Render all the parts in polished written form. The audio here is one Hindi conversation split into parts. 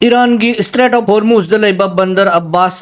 ईरान की straight of Hormuz Bandar Abbas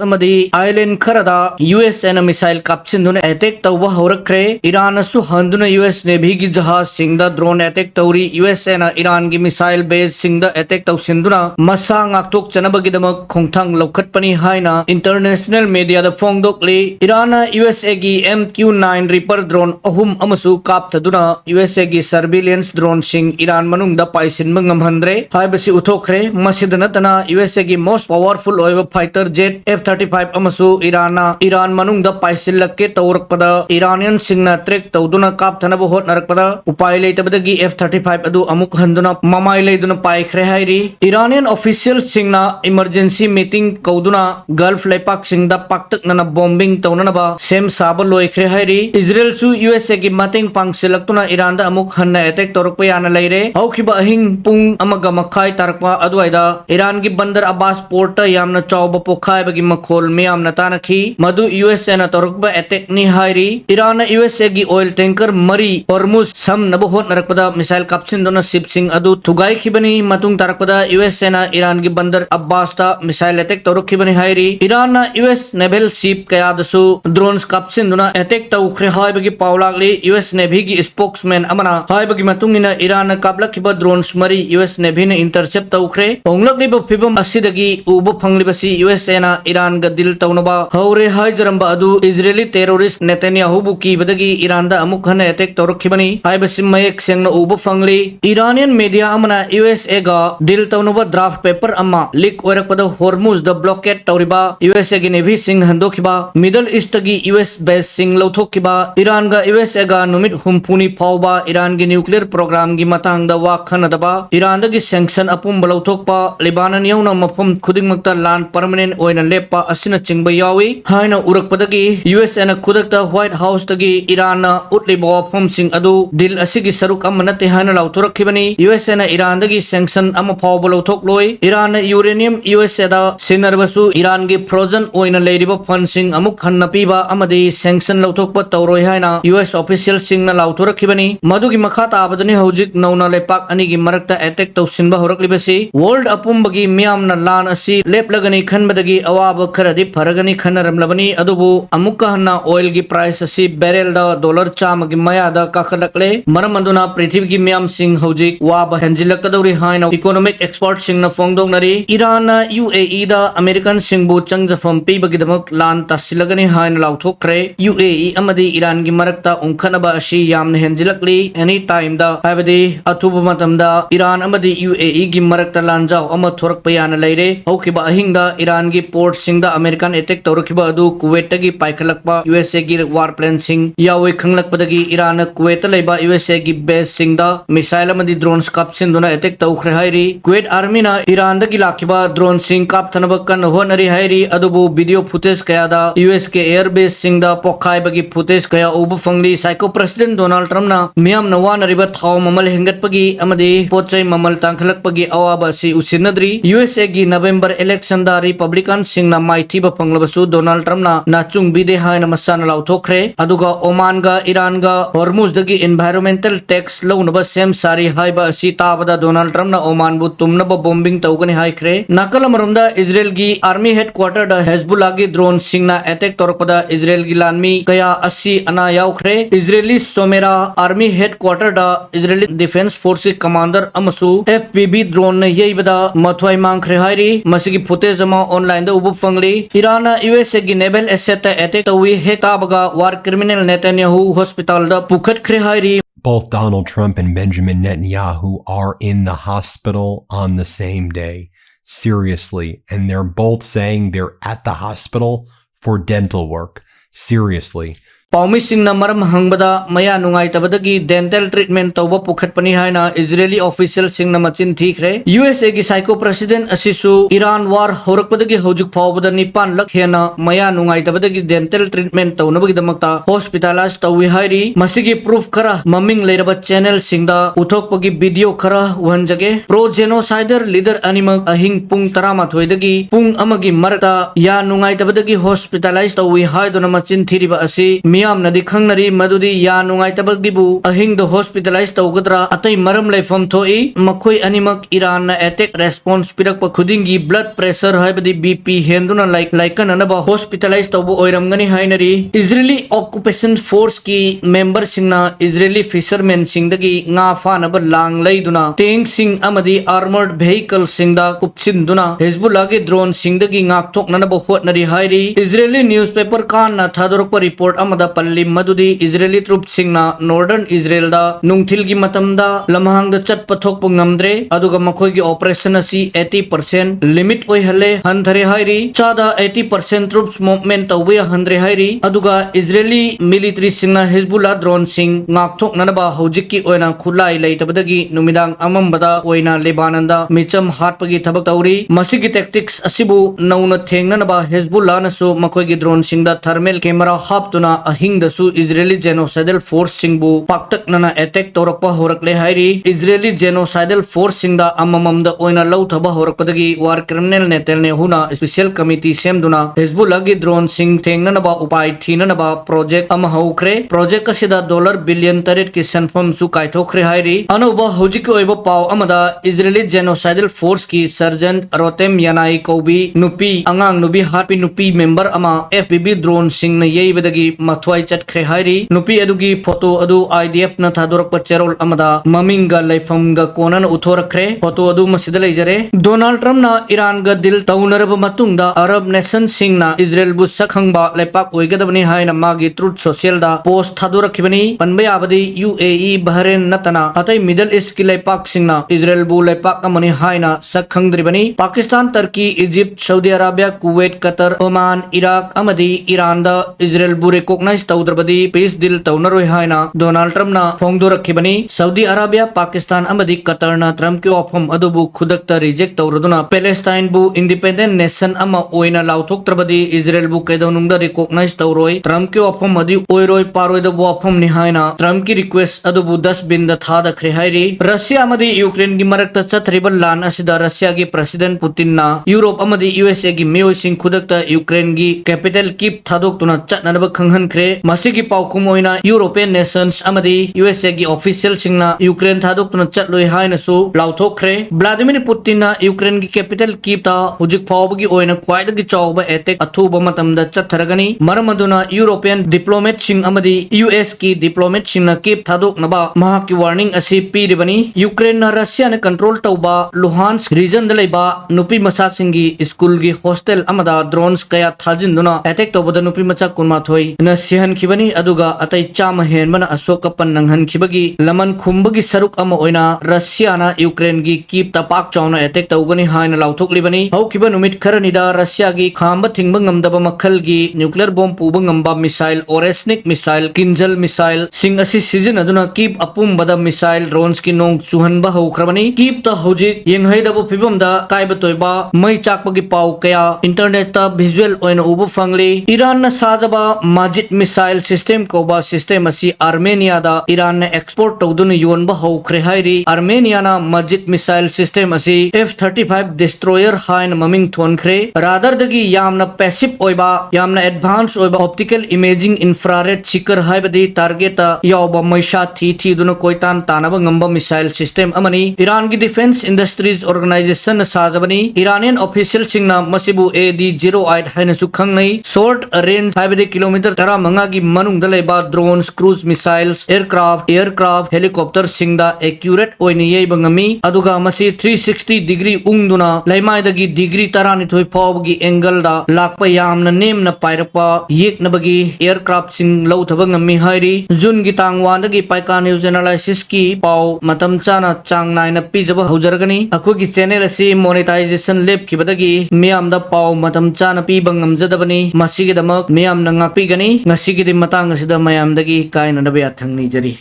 island खरदा यूएस एन मिसाइल कापसिन अटैक तब होरख्रे ईरान हंदुना यूएस नेवी की जहाज ड्रोन अटैक तौरी यूएस एन ईरान की मिसाइल बेस अटैक तौसिंदुना मसा ngaktokchanabagidamक खोंथांग लौखटपनी हाइना इंटरनेशनल मीडिया फोंदोकले ईरान यूएसए की MQ-9 रिपर ड्रोन अहुम अमसु कापथदुना यूएसए की सर्विलेंस ड्रोन सिंग ईरान मनुंगदा पाइसिनबा ngamhandre हाइबसी उथोखरे मसिद नतना यूएसए की मोस्ट पावरफुल ओइबा फाइटर जेट F-35 अमसु ईरान मनुंगदा पाइसिलक्के तौरकपदा ईरानियन सिंगना ट्रैक तौदुना कापथनबा होटनरकपदा उपाय लेतबदगी F-35 अदु अमुक हंदुना ममाय लेदुना पाइखरे हाइरी ईरानियन ऑफिशियल सिंगना इमरजेंसी मीटिंग कौदुना गल्फ लेपाक सिंगदा पाक्तकनना बॉम्बिंग तौननबा सेम साबा लोइखरे हाइरी इजराइल सु यूएसए की मतेंग पांगसिलक्तुना ईरानदा अमुक हन्ना अटैक तौरकपा याना लेरे हौखिबा अहिंग पुंग अमगा मखाय तारकपा अदुवाइदा ईरान की बंदर अब्बास पोर्ट यामना चौबा पोखायबगी मखोल मियामना तानखी मधु यूएसए ना तौरकपा अटैक नि हाइरी ईरान यूएसए की ऑयल टैंकर मरी हॉर्मुज सम नबो होट नरकपदा मिसाइल कापसिनदोना शिप सिंग अदु थुगाइखिबनी मतुंग तारकपदा यूएसए ना ईरान की बंदर अब्बास ता मिसाइल अटैक तौरखिबनी हाइरी ईरान ना यूएस नेवल शिप कयादसु ड्रोन्स कापसिनदोना अटैक तौखरे हाइबगी पावलागली यूएस नेवी की स्पोक्समैन अमना हाइबगी मतुंगिना ईरान कापलखिबा ड्रोन्स मरी यूएस नेवी ने इंटरसेप्ट तौखरे होंगलक्लिबा फिबम असिदगी उबो फंगलिबसी यूएसए ना ईरान गा दिल तौनबा हौरे हाइजरंबा अदु इजरायली टेररिस्ट नेतन्याहु कीबदगी ईरान दा अमुक हन अटैक तौरखिबनी हाइबसी मयक सेंगना उबो फंगली ईरानियन मीडिया अमना यूएसए गा दिल तौनबा ड्राफ्ट पेपर अम्मा लीक ओरकपदा हॉर्मुज द ब्लॉकेट तौरिबा यूएसए की नेवी सिंग हंदोखिबा मिडल ईस्ट की यूएस बेस सिंग लौथोखिबा ईरान गा यूएसए गा नुमित हुमफुनी फावबा ईरान की न्यूक्लियर प्रोग्राम की मतंगदा वाखनदबा ईरान दगी सैंक्शन अपुंब लौथोकपा लिबानन यौना मफम खुदिंगमक्ता लान परमानेंट ओइना लेपा असिना चिंगबा यावी हाइना उरकपदगी यूएसए ना खुदकता व्हाइट हाउस तगी ईरान उतलिबा वाफम सिंग अदु दिल असिगी सरुक अमनते हाइना लौथोरखिबनी यूएसए ना ईरान दगी सैंक्शन अम फावबा लौथोकलोय ईरान यूरेनियम यूएसए दा सिनरबसु ईरान की फ्रोजन ओइना लेरिबा फंड सिंग अमुक हन्ना पीबा अमदी सैंक्शन लौथोकपा तौरोय हाइना यूएस ऑफिशियल सिंग ना लौथोरखिबनी मधुगी मखा ताबदनी हौजिक नौना लेपाक अनिगी मरकता अटैक तौसिनबा होरकलिबसी वर्ल्ड अपुंबगी मियामना लान असि लेपलगनी खनबदगी अवाब खरदी फरगनी खनरमलबनी अदुबु अमुक हन्ना ऑयल की प्राइस असि बैरल दा डॉलर चामगी मयादा काखलकले मरम अदुना पृथ्वी की मियाम सिंग हौजिक वाब हंजिलकदौरी हाइना इकोनॉमिक एक्सपर्ट सिंग ना फोंगदोंगनरी ईरान यूएई दा अमेरिकन सिंगबु चंगजफम पीबगिदमक लान तासिलगनी हाइना लाउथोखरे यूएई अमदी ईरान की मरकता उंखनबा असि यामना हंजिलकली एनी टाइम दा हाइबदी अथुब मतमदा ईरान अमदी यूएई की मरकता लांजाव अम थोरकपा याना लेरे हौखिबा अहिंगा ईरान की पोर्ट सिंगदा अमेरिकन अटैक तौरखिबा अदु कुवैतगी पाइखलकपा यूएसए की वार प्लेन सिंग यावे खंगलकपदगी ईरान कुवैत लेबा यूएसए की बेस सिंगदा मिसाइल अमदी ड्रोन्स कापसिनदुना अटैक तौखरे हाइरी कुवैत आर्मी ना ईरान दगी लाखिबा ड्रोन सिंग कापथनबा कन होनरी हाइरी अदुबु वीडियो फुटेज कयादा यूएस के एयर बेस सिंगदा पोखाइबगी फुटेज कया उबु फंगली साइको प्रेसिडेंट डोनाल्ड ट्रम्प ना मियाम नवानरिबा थाव ममल हेंगतपगी अमदी पोचै ममल तांखलकपगी अवाब असि उसिनद्री यूएसए की नवंबर इलेक्शन दा रिपब्लिकन सिंगना माइथीबा फंगलबसु डोनाल्ड ट्रम्प ना नाचुंग बिदे हाइना मसाना लाउथोखरे अदुगा ओमान गा ईरान गा हॉर्मुज दगी एनवायरमेंटल टैक्स लौनबा सेम सारी हाइबा असि ताबदा डोनाल्ड ट्रम्प ना ओमान बु तुमनबा बॉम्बिंग तौगनी हाइखरे नकल मरमदा इजराइल की आर्मी हेडक्वार्टर दा हेजबुल्ला की ड्रोन सिंगना अटैक तौरपदा इजराइल की लानमी कया 80 अना याउखरे इजरायली सोमेरा आर्मी हेडक्वार्टर दा इजरायली डिफेंस फोर्स की कमांडर अमसु FPV ड्रोन ने येबदा मथवाई मांगखरे हाइरी मसिगी फुटेज अमा ऑनलाइन दा उबु फंगली ईरान यूएसए की नेवल एसेट अटैक तौवी हेताबगा वार क्रिमिनल नेतन्याहु हॉस्पिटल दा पुखतखरे हाइरी Both Donald Trump and Benjamin Netanyahu are in the hospital on the same day. Seriously. And they're both saying they're at the hospital for dental work. Seriously. पाउमी Singh ना मरम हंगबदा मया नुंगाई तबदगी डेंटल ट्रीटमेंट तौबा पुखतपनी हाइना इजरायली ऑफिशियल सिंह ना मचिन ठीक रे यूएसए की साइको प्रेसिडेंट असिसु ईरान वार होरकपदगी हौजुक फावबदा 9 लाख हेना मया नुंगाई तबदगी डेंटल ट्रीटमेंट तौनबगी दमकता हॉस्पिटलाइज तौवी हाइरी मसिगी प्रूफ खरा ममिंग लेरबा चैनल सिंगदा उथोकपगी वीडियो खरा वहनजगे प्रो जेनोसाइडर लीडर अनिमक अहिंग पुंग तरामाथोइदगी पुंग अमगी मरता या नुंगाई तबदगी हॉस्पिटलाइज तौवी हाइदोना मचिन थीरिबा असि मियामनदी खंगनरी मदुदी या नुंगाइतबगिबु अहिंग द हॉस्पिटलाइज तौगद्रा अतै मरम लेफम थोई मखोई अनिमक ईरान न अटैक रेस्पॉन्स पिरक खुदिंगी ब्लड प्रेशर हाइबदी बीपी हेंदुना लाइकन अनबा हॉस्पिटलाइज तौबु ओइरमगनी हाइनरी इजरायली ऑक्युपेशन फोर्स की मेंबर सिंगना इजरायली फिशरमैन सिंगदगी nga फानब लांग लैदुना टैंक सिंग अमदी आर्मर्ड व्हीकल सिंगदा कुपसिंदुना हिजबुल्लाह के ड्रोन सिंगदगी ngakthoknanaba hotnari hairi Israeli newspaper Kan थादोरक रिपोर्ट अमदा पल्ली मदुदी इजरायली ट्रूप सिंगना नॉर्दर्न इजरायल दा नुंगथिल की मतमदा लमहांग द चट पथोक ngamdre aduga makhoi gi operation asi 80% limit oi hale handhare hairi chada 80% troops movement tawwe handre hairi aduga Israeli military singna Hezbollah drone sing ngakthok nanaba hojiki oina khulai leitabadagi numidang amambada oina Lebanon da micham hatpagi thabak tawri masigi tactics asibu nauna thengnanaba Hezbollah nasu makhoi gi drone sing da thermal camera haptuna ahing dasu Israeli genocidal force singbu paktak nana attack torakpa horakle hairi Israeli genocidal force singda amamam da oina lauthaba horakpadagi war criminal netel ne huna special committee semduna Hezbollah gi drone sing thengnanaba upai thinanaba project ama haukre project asida dollar billion taret ki sanfam su kaithokre hairi anuba hojik oiba paw amada Israeli genocidal force ki sergeant Rotem Yanai Kobi nupi angang nubi happy nupi member ama FPV drone sing na yeibadagi mathwai chatkhre hairi nupi adugi photo adu IDF na thadorakpa cherol amada maminga laifam ga konan uthorakre photo adu masida leijare Donald Trump na Iran ga dil taunaraba matungda Arab nation sing na Israel bu sakhangba lepak oigadabani haina magi truth social da post thadorakhibani panbai abadi UAE Bahrain natana atai Middle East ki lepak sing na Israel bu lepak amani haina sakhangdribani Pakistan Turkey Egypt Saudi Arabia Kuwait Qatar Oman Iraq amadi Iran da Israel bu recognize tawdrabadi peace dil taunaroi haina Donald Trump na phongdorakhibani Saudi Arabia Pakistan amadi Qatar na Trump ki ofam adubu khudakta reject tawraduna Palestine bu independent nation ama oina lauthoktrabadi Israel bu kaidonungda recognize tawroi Trump ki ofam adi oiroi paroi da bu ofam ni haina Trump ki request adubu 10 bin da thada khre hairi Russia amadi Ukraine gi marakta chathriba lan asida Russia gi President Putin na Europe amadi USA gi meo sing khudakta Ukraine gi capital Kyiv thadoktuna chatnanaba khanghan khre masigi paukum oina European nations amadi USA gi official singna Ukraine thadoktuna chatloi haina su lauthokre Vladimir Putin na Ukraine gi capital Kyiv ta hujik phawbagi oina khwaidagi chawba attack athuba matamda chatharagani maramaduna European diplomat sing amadi US ki diplomat sing na Kyiv thadoknaba mahaki warning asi piribani Ukraine na Russia na control tawba Luhansk region da leiba nupi macha singi school gi hostel amada drones kaya thajinduna attack tawbada nupi macha kunmathoi na sihan khibani aduga atai chama henbana asokapan nanghan khibagi laman khumbagi saruk ama oina Russia na Ukraine gi Kyiv ta pak chawna attack tawgani haina lauthoklibani haukiba numit kharanida Russia gi khamba thingba ngamdaba makhal gi nuclear bomb puba ngamba missile Oresnik missile Kinjal missile sing asi season aduna Kyiv apumbada missile drones ki nong chuhanba haukrabani Kyiv ta hojik yenghaidabu phibamda kaiba toiba mai chakpagi paw kaya internet ta visual oina ubu fangli Iran na sajaba Majid missile system koba system asi Armenia da Iran na export tawduna yonba haukre hairi Armenia na Majid missile system asi F-35 destroyer hain maming thonkhre radar dagi yamna passive oiba yamna advanced oiba optical imaging infrared seeker haibadi target yawba maisha thi duna koitan tanaba ngamba missile system amani Iran gi defense industries organization na sajabani Iranian official singna masibu AD-08 haina su khangnai short range haibadi kilometer 15 gi manungda leiba drones cruise missiles aircraft helicopter singda accurate oini yeiba ngami aduga masi 360 degree ungduna laimaidagi degree 12 fawgi angle da lakpa yamna nemna pairapa yeknabagi aircraft sing lauthaba ngami hairi jun gi tangwan dagi paika news analysis ki paw matam chana chang naina pijaba haujargani akogi channel asi monetization lab kibadagi miyam da paw matam chana pi bangam jadabani masigi damak miyam na ngakpi gani ngasigi di matang asida mayam dagi kaina dabe athangni jari